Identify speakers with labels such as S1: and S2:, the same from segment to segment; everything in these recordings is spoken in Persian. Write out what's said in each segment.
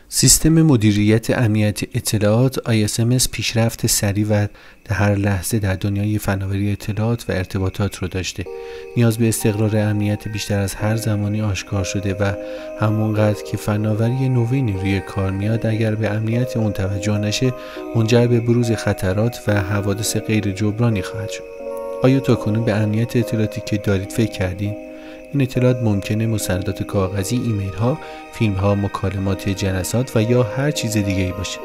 S1: سیستم مدیریت امنیت اطلاعات ISMS پیشرفت سریع و در هر لحظه در دنیای فناوری اطلاعات و ارتباطات رو داشته. نیاز به استقرار امنیت بیشتر از هر زمانی آشکار شده و همونقدر که فناوری نوینی روی کار میاد، اگر به امنیت اون توجه نشه منجر به بروز خطرات و حوادث غیر جبرانی خواهد شد. آیا تاکنون به امنیت اطلاعاتی که دارید فکر کردین؟ این اطلاعات ممکنه مستندات کاغذی، ایمیل ها، فیلم ها، مکالمات، جلسات و یا هر چیز دیگه ای باشه.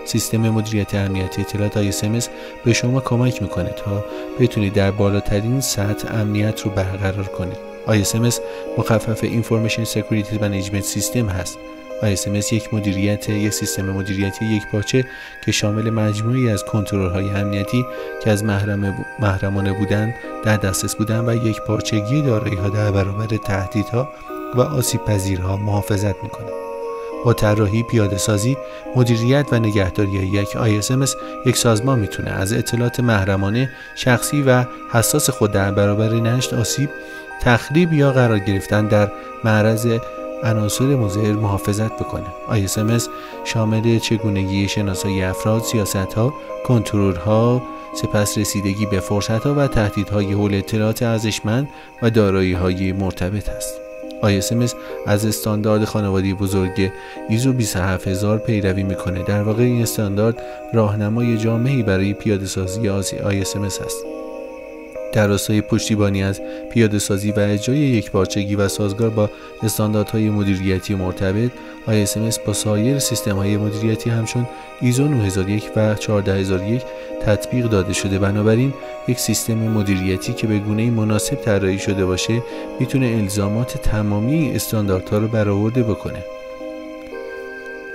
S1: سیستم مدیریت امنیت اطلاعات ISMS به شما کمک میکنه تا بتونید در بالاترین سطح امنیت رو برقرار کنید. ISMS مخفف Information Security Management System هست. ISMS یک سیستم مدیریتی یکپارچه که شامل مجموعی از کنترل‌های امنیتی که از محرمانه بودن، در دسترس بودن و یکپارچگی دارایی‌ها در برابر تهدیدها و آسیب‌پذیرها محافظت می‌کند. با طراحی، پیاده‌سازی، مدیریت و نگهداری یک ISMS، یک سازمان میتونه از اطلاعات محرمانه، شخصی و حساس خود در برابر نشت، آسیب، تخریب یا قرار گرفتن در معرض عناصر مضر محافظت بکنه. ISMS شامل چگونگی شناسایی افراد، سیاست‌ها، کنترل‌ها، سپس رسیدگی به فرصت‌ها و تهدیدهای حول اطلاعات ارزشمند و دارایی‌های مرتبط است. ISMS از استاندارد خانواده بزرگ ISO 27000 پیروی میکنه. در واقع این استاندارد راهنمای جامعی برای پیاده‌سازی ISMS است. در راستای پشتیبانی از پیاده‌سازی و اجرای یکپارچگی و سازگار با استانداردهای مدیریتی مرتبط، ISMS با سایر سیستم‌های مدیریتی همچون ISO 9001 و 14001 تطبیق داده شده. بنابراین یک سیستم مدیریتی که به گونه‌ای مناسب طراحی شده باشه میتونه الزامات تمامی استانداردها رو برآورده بکنه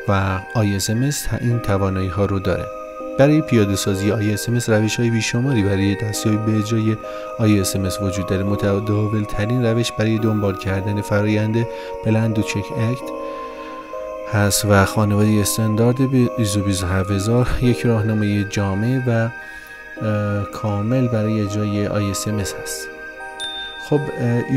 S1: و ISMS این توانایی‌ها رو داره. برای پیاده‌سازی ISMS روش‌های بیشماری برای دستیابی به اجرای ISMS وجود داره. متداول ترین روش برای دنبال کردن فرآیند پلن دو چک اکت هست و خانواده استاندارد ISO 27000 یک راهنمای جامع و کامل برای اجرای ISMS هست. خب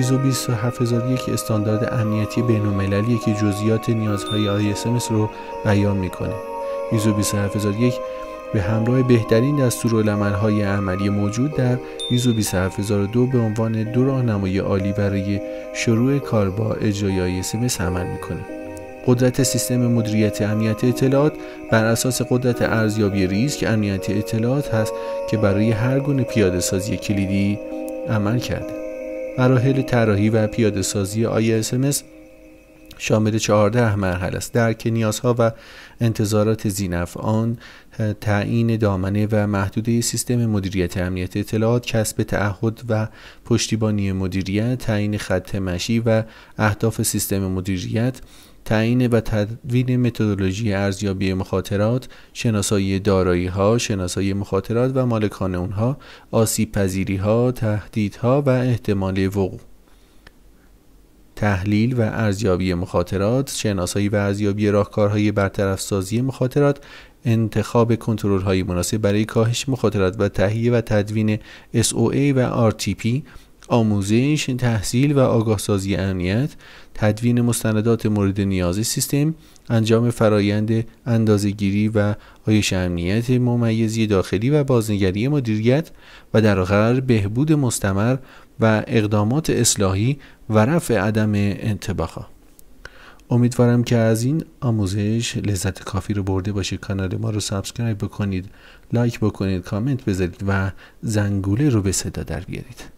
S1: ISO 27001 استاندارد امنیتی بین‌المللیه که جزئیات نیازهای ISMS رو بیان میکنه. ISO 27001 به همراه بهترین دستورالعمل‌های عملی موجود در ISO 27002 به عنوان دو راهنمای عالی برای شروع کار با اجرای ISMS عمل میکنه. قدرت سیستم مدیریت امنیت اطلاعات بر اساس قدرت ارزیابی ریسک امنیت اطلاعات هست که برای هر گونه پیاده‌سازی کلیدی عمل کرده. مراحل طراحی و پیاده‌سازی ISMS شامل 14 مرحله است: درک نیازها و انتظارات ذی‌نفعان، تعیین دامنه و محدوده سیستم مدیریت امنیت اطلاعات، کسب تعهد و پشتیبانی مدیریت، تعیین خط مشی و اهداف سیستم مدیریت، تعیین و تدوین متدولوژی ارزیابی مخاطرات، شناسایی دارایی‌ها، شناسایی مخاطرات و مالکان اونها، آسیب پذیری‌ها، تهدیدها و احتمال وقوع، تحلیل و ارزیابی مخاطرات، شناسایی و ارزیابی راهکارهای برطرف سازی مخاطرات، انتخاب کنترل‌های مناسب برای کاهش مخاطرات و تهیه و تدوین SOA و RTP، آموزش، تحصیل و آگاهسازی امنیت، تدوین مستندات مورد نیاز سیستم، انجام فرایند اندازه‌گیری و آیش امنیت، ممیزی داخلی و بازنگری مدیریت و در آخر بهبود مستمر و اقدامات اصلاحی و رفع عدم انطباق‌ها. امیدوارم که از این آموزش لذت کافی رو برده باشید. کانال ما رو سابسکرایب بکنید، لایک بکنید، کامنت بذارید و زنگوله رو به صدا در بیارید.